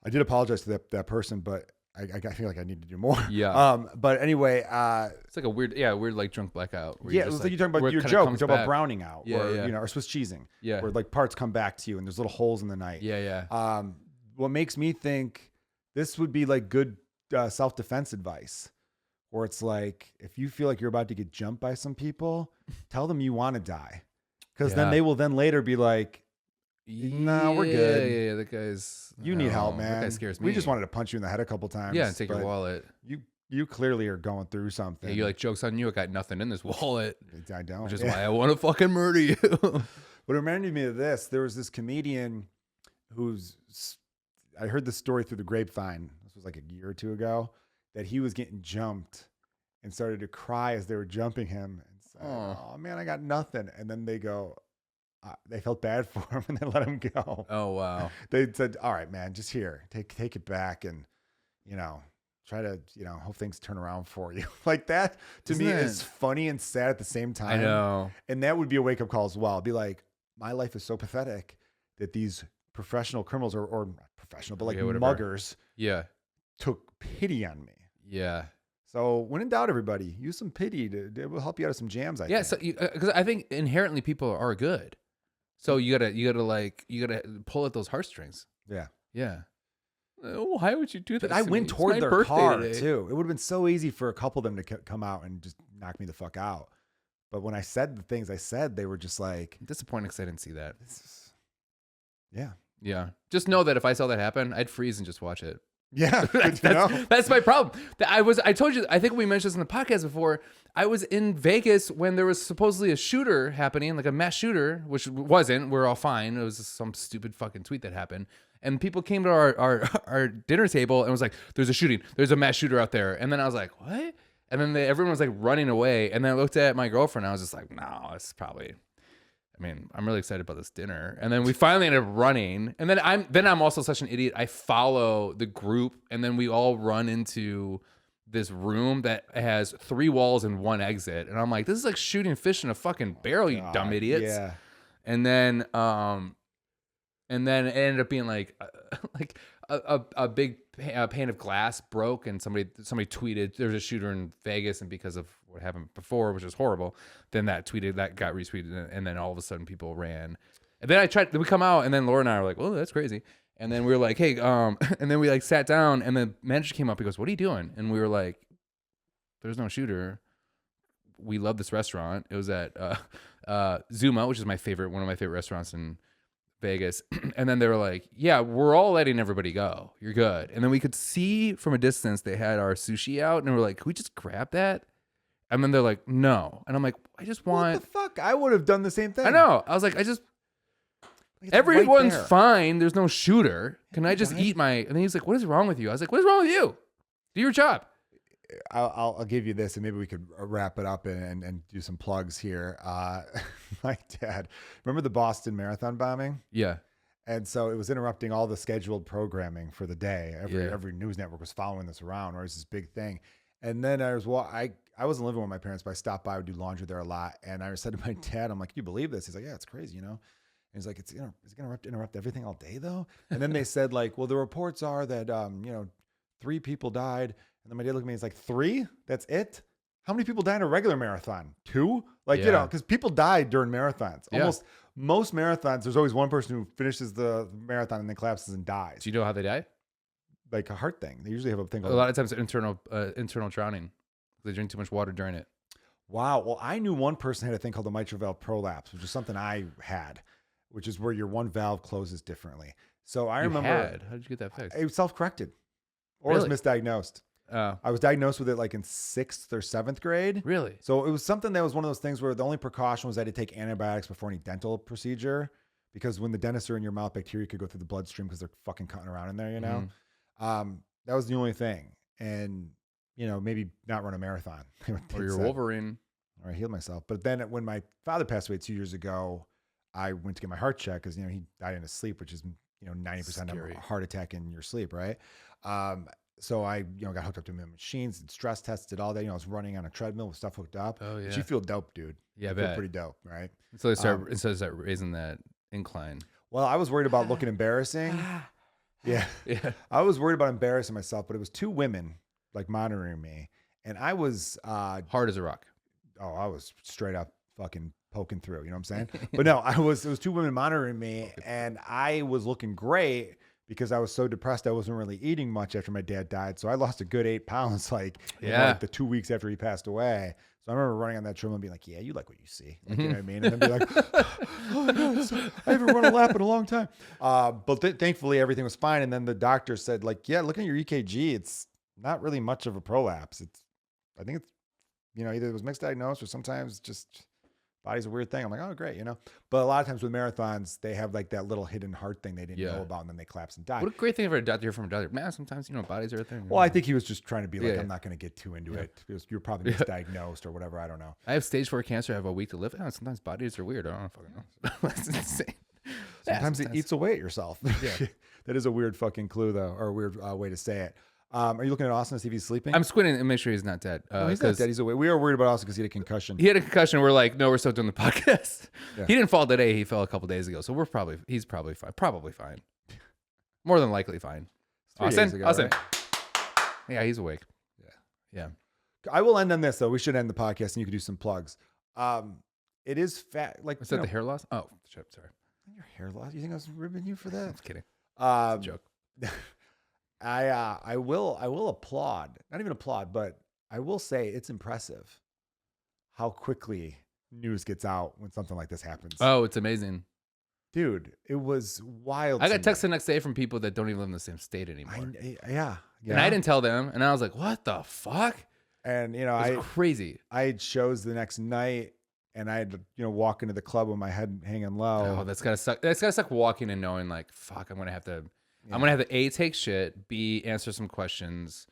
I did apologize to that person, but I feel like I need to do more. Yeah. But anyway, it's like a weird like drunk blackout. Yeah, it was like you're talking about your joke. You're talking about browning out, or Swiss cheesing, where like parts come back to you and there's little holes in the night. Yeah. What makes me think this would be like good self-defense advice, where it's like, if you feel like you're about to get jumped by some people, tell them you want to die, because then they will then later be like, no, we're good. Yeah, the guy's. You need help, man. That guy scares me. We just wanted to punch you in the head a couple times. Yeah, and take your wallet. You clearly are going through something. Yeah, you're like, joke's on you. I got nothing in this wallet. I don't. Which is why I want to fucking murder you. What reminded me of this, there was this comedian I heard this story through the grapevine. This was like a year or two ago, that he was getting jumped and started to cry as they were jumping him and said, oh man, I got nothing. And then they go, they felt bad for him and they let him go. Oh, wow. They said, all right, man, just here, take it back and, try to, hope things turn around for you. Like, that to me is funny and sad at the same time. I know. And that would be a wake up call as well. Be like, my life is so pathetic that these professional criminals or not professional, but like muggers took pity on me. Yeah. So when in doubt, everybody, use some pity. It will help you out of some jams. I think. So because I think inherently people are good. So you gotta pull at those heartstrings. Yeah. Yeah. Oh, why would you do that? But I went toward their car too. It would have been so easy for a couple of them to come out and just knock me the fuck out. But when I said the things I said, they were just like, disappointing because I didn't see that. Yeah. Just know that if I saw that happen, I'd freeze and just watch it. Yeah. That's my problem. I told you, I think we mentioned this in the podcast before. I was in Vegas when there was supposedly a shooter happening, like a mass shooter, which wasn't. We're all fine. It was some stupid fucking tweet that happened. And people came to our dinner table and was like, there's a shooting. There's a mass shooter out there. And then I was like, what? And then everyone was like running away. And then I looked at my girlfriend and I was just like, no, it's probably... I'm really excited about this dinner. And then we finally ended up running. And then I'm also such an idiot. I follow the group and then we all run into this room that has 3 walls and 1 exit. And I'm like, this is like shooting fish in a fucking barrel, you dumb idiots. Yeah. And then it ended up being like a big pane of glass broke and somebody tweeted there's a shooter in Vegas, and because of what happened before, which was horrible, then that got retweeted, and then all of a sudden people ran. And then we come out, and then Laura and I were like, well, that's crazy. And then we were like, hey, and then we like sat down, and the manager came up, he goes, what are you doing? And we were like, there's no shooter. We love this restaurant. It was at Zuma, which is one of my favorite restaurants in Vegas. And then they were like, yeah, we're all letting everybody go. You're good. And then we could see from a distance they had our sushi out, and we're like, can we just grab that? And then they're like, no. And I'm like, I just want... What the fuck? I would have done the same thing. I know. I was like, everyone's fine. There's no shooter. Can I just eat my... And then he's like, what is wrong with you? I was like, what is wrong with you? Do your job. I'll give you this, and maybe we could wrap it up and do some plugs here. My dad, remember the Boston Marathon bombing? Yeah. And so it was interrupting all the scheduled programming for the day. Every news network was following this around, or it was this big thing. And then I wasn't living with my parents, but I stopped by, I would do laundry there a lot. And I said to my dad, I'm like, "Can you believe this?" He's like, "Yeah, it's crazy, you know." And he's like, is it going to interrupt everything all day though? And then they said like, well, the reports are that, 3 people died. And then my dad looked at me, he's like, 3? That's it? How many people die in a regular marathon? 2? Like, because people die during marathons. Yeah. Almost most marathons, there's always one person who finishes the marathon and then collapses and dies. Do you know how they die? Like a heart thing. They usually have a thing. A lot of times internal drowning. They drink too much water during it. Wow. Well, I knew one person had a thing called the mitral valve prolapse, which is something I had, which is where your one valve closes differently. So I remember. How did you get that fixed? It was self-corrected or Really? it was misdiagnosed. I was diagnosed with it like in 6th or 7th grade. Really? So it was something that was one of those things where the only precaution was I had to take antibiotics before any dental procedure, because when the dentists are in your mouth, bacteria could go through the bloodstream because they're fucking cutting around in there, you know? That was the only thing. And, maybe not run a marathon. Or your Wolverine. Or I healed myself. But then when my father passed away 2 years ago, I went to get my heart checked because, he died in his sleep, which is, 90% of a heart attack in your sleep, right? So I, got hooked up to machines, did stress tests, did all that. I was running on a treadmill with stuff hooked up. Oh, yeah. But you feel dope, dude. Yeah, you feel pretty dope, right? So they start raising that incline. Well, I was worried about looking embarrassing. Yeah. I was worried about embarrassing myself, but it was 2 women like monitoring me. And I was hard as a rock. Oh, I was straight up fucking poking through, you know what I'm saying? But no, it was 2 women monitoring me, and I was looking great because I was so depressed. I wasn't really eating much after my dad died. So I lost a good 8 pounds, like the 2 weeks after he passed away. So I remember running on that treadmill and being like, yeah, you like what you see. Like, you know what I mean? And then be like, oh no, I haven't run a lap in a long time. But thankfully everything was fine. And then the doctor said like, yeah, looking at your EKG, it's not really much of a prolapse. I think it's, either it was mixed diagnosed or sometimes just body's a weird thing. I'm like, oh, great, But a lot of times with marathons, they have like that little hidden heart thing they didn't know about, and then they collapse and die. What a great thing for a doctor to hear from a doctor. Man, sometimes, bodies are a thing. Well, I think he was just trying to be like, I'm not going to get too into it because you're probably misdiagnosed or whatever. I don't know. I have stage 4 cancer. I have a week to live. Sometimes bodies are weird. I don't fucking know. That's insane. Sometimes it eats away at yourself. Yeah. That is a weird fucking clue, though, or a weird way to say it. Are you looking at Austin to see if he's sleeping? I'm squinting and make sure he's not dead. No, he's not dead. He's away. We are worried about Austin because he had a concussion. He had a concussion. We're like, no, we're still doing the podcast. Yeah. He didn't fall today. He fell a couple days ago. So he's probably fine. Probably fine. More than likely fine. Austin. Right? Yeah, he's awake. Yeah. I will end on this though. We should end the podcast and you can do some plugs. It is fat. Like, is that the hair loss? Oh, shit, sorry. Your hair loss? You think I was ribbing you for that? I'm kidding. It's a joke. I will applaud, not even applaud, but I will say it's impressive how quickly news gets out when something like this happens. Oh, it's amazing. Dude, it was wild. I got texts the next day from people that don't even live in the same state anymore. Yeah. And I didn't tell them, and I was like, what the fuck? And, it's crazy. I had shows the next night, and I had to, walk into the club with my head hanging low. Oh, that's gotta suck. That's gotta suck walking and knowing like, fuck, I'm gonna have to A, take shit, B, answer some questions,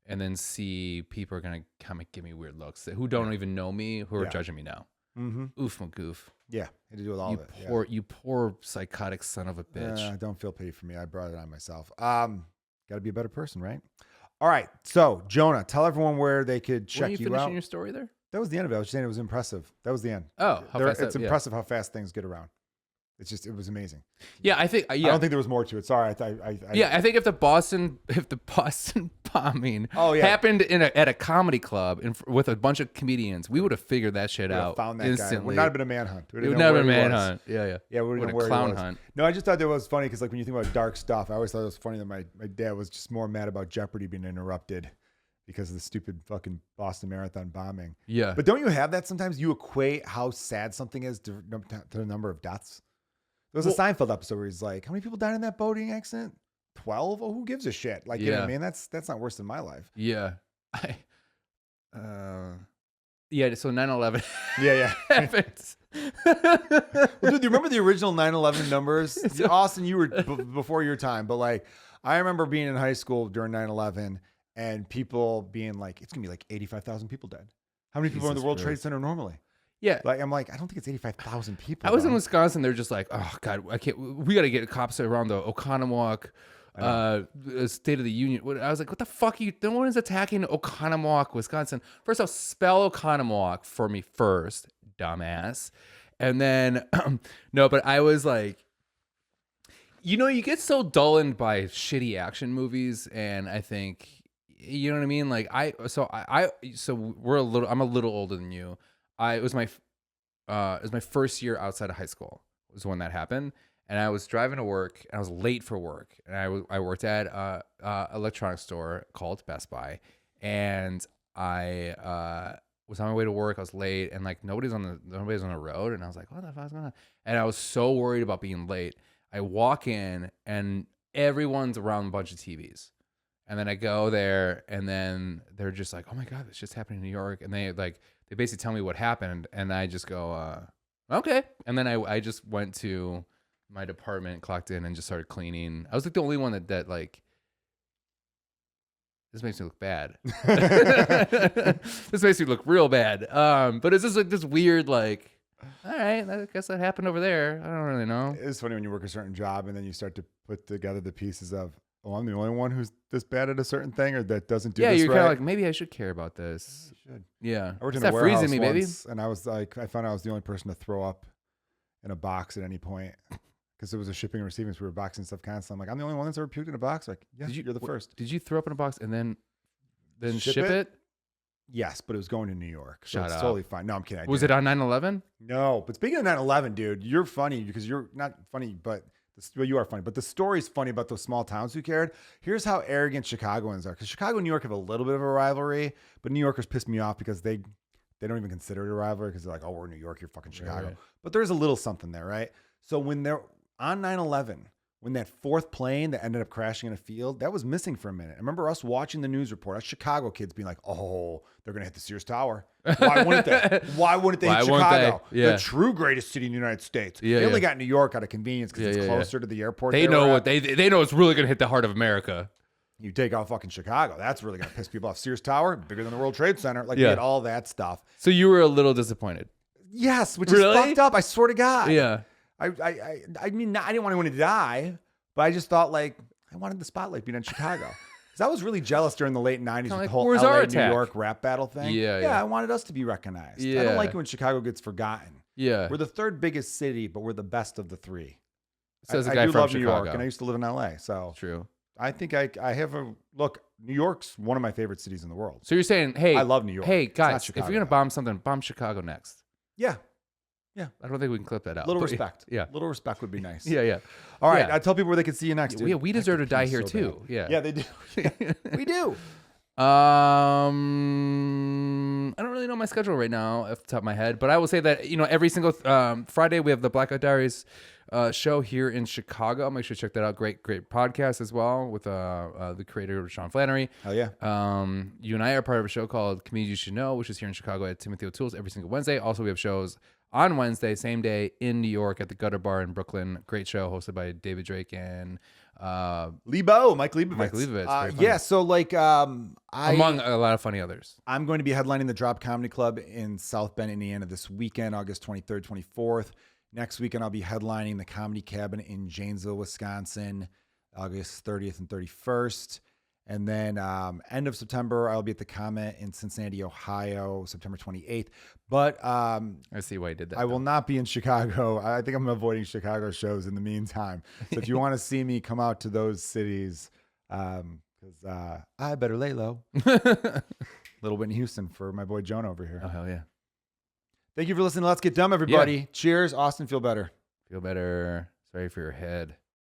and then C, people are gonna come and give me weird looks who don't even know me, who are judging me now. Mm-hmm. Oof, my goof. Yeah, had to do with all of it. You poor psychotic son of a bitch. Don't feel pity for me. I brought it on myself. Got to be a better person, right? All right. So, Jonah, tell everyone where they could check you out. Were you finishing your story there? That was the end of it. I was just saying it was impressive. That was the end. Oh, it's impressive how fast things get around. It was amazing. Yeah, I think. I don't think there was more to it. Sorry. I think if the Boston bombing happened at a comedy club with a bunch of comedians, we would have figured that shit out. Found that instantly. guy. It would not have been a manhunt. It would not have been a manhunt. Yeah. Yeah, we would have been a clown hunt. No, I just thought that was funny because like when you think about dark stuff, I always thought it was funny that my dad was just more mad about Jeopardy being interrupted because of the stupid fucking Boston Marathon bombing. Yeah. But don't you have that sometimes? You equate how sad something is to the number of deaths. There was a Seinfeld episode where he's like, how many people died in that boating accident? 12? Oh, who gives a shit? Like, you know what I mean? That's not worse than my life. Yeah. So 9/11. Yeah. happens. Well, dude, do you remember the original 9/11 numbers? Austin, you were before your time, but like, I remember being in high school during 9/11 and people being like, it's going to be like 85,000 people dead. How many people are in the World Trade Center normally? Yeah. Like I'm like, I don't think it's 85,000 people. I was in though. Wisconsin. They're just like, oh God, I can't. We got to get cops around the Oconomowoc State of the Union. I was like, what the fuck? No one is attacking Oconomowoc, Wisconsin. First off, spell Oconomowoc for me first, dumbass. And then, no, but I was like, you get so dullened by shitty action movies, and I think, you know what I mean? Like so I'm a little older than you. It was my first year outside of high school was when that happened, and I was driving to work, and I was late for work, and I worked at a electronics store called Best Buy, and I was on my way to work. I was late, and like nobody's on the road, and I was like, what the fuck's going on? And I was so worried about being late. I walk in, and everyone's around a bunch of TVs. And then I go there, and then they're just like, oh my God, this shit's happening in New York. And they basically tell me what happened, and I just go, okay. And then I just went to my department, clocked in, and just started cleaning. I was like the only one that like, this makes me look bad. This makes me look real bad. But it's just like this weird, like, all right, I guess that happened over there. I don't really know. It's funny when you work a certain job and then you start to put together the pieces of, oh, I'm the only one who's this bad at a certain thing or that doesn't do this right. Yeah, you're kind of like, maybe I should care about this. You should. Yeah. I worked in Stop a warehouse freezing me, baby. once, and I was like, I found out I was the only person to throw up in a box at any point because it was a shipping and receiving, so we were boxing stuff constantly. I'm like, I'm the only one that's ever puked in a box. Like, yeah, you're the first. Did you throw up in a box and then ship it? Yes, but it was going to New York. So Shut it's up. totally fine. No, I'm kidding. Was it on 9/11? No, but speaking of 9/11, dude, you're funny because you're not funny, but you are funny. But the story's funny about those small towns who cared. Here's how arrogant Chicagoans are, because Chicago and New York have a little bit of a rivalry, but New Yorkers piss me off because they don't even consider it a rivalry because they're like, oh, we're New York, you're fucking Chicago. Right. But there's a little something there, right? So when they're on 9/11, when that fourth plane that ended up crashing in a field, that was missing for a minute. I remember us watching the news report, us Chicago kids being like, oh, they're going to hit the Sears Tower. Why wouldn't they? Why wouldn't they hit Chicago? Yeah. The true greatest city in the United States. Yeah, they only got New York out of convenience because it's closer to the airport. They know what they know it's really going to hit the heart of America. You take out fucking Chicago. That's really going to piss people off. Sears Tower, bigger than the World Trade Center. Like, you get all that stuff. So you were a little disappointed. Yes, which is fucked up. I swear to God. Yeah. I mean, I didn't want anyone to die, but I just thought, like, I wanted the spotlight being in Chicago. Because I was really jealous during the late 90s with the whole LA, New York rap battle thing. Yeah, I wanted us to be recognized. I don't like it when Chicago gets forgotten. Yeah. We're the third biggest city, but we're the best of the three. Says I a guy do from love Chicago. New York, and I used to live in LA. So true. I think I have a look. New York's one of my favorite cities in the world. So you're saying, hey, I love New York. Hey, guys, Chicago, if you're going to bomb something, bomb Chicago next. Yeah. I don't think we can clip that out. Little respect. Yeah. Little respect would be nice. Yeah. All right. I tell people where they can see you next. Dude. Yeah, we deserve to die here too. Bad. Yeah, they do. We do. I don't really know my schedule right now off the top of my head, but I will say that, every single Friday we have the Blackout Diaries show here in Chicago. Make sure to check that out. Great podcast as well with the creator Sean Flannery. Oh yeah. You and I are part of a show called Comedians You Should Know, which is here in Chicago at Timothy O'Toole's every single Wednesday. Also, we have shows on Wednesday, same day in New York at the Gutter Bar in Brooklyn. Great show hosted by David Drake and Mike Leibovitz. Yeah, so like among a lot of funny others. I'm going to be headlining the Drop Comedy Club in South Bend, Indiana this weekend, August 23rd, 24th. Next weekend, I'll be headlining the Comedy Cabin in Janesville, Wisconsin, August 30th and 31st. And then end of September, I'll be at the Comment in Cincinnati, Ohio, September 28th. But I see why you did that. I will not be in Chicago. I think I'm avoiding Chicago shows in the meantime. So if you want to see me, come out to those cities because I better lay low. Little Whitney Houston for my boy Jonah over here. Oh, hell yeah. Thank you for listening to Let's Get Dumb, everybody. Cheers. Austin, feel better. Feel better. Sorry for your head.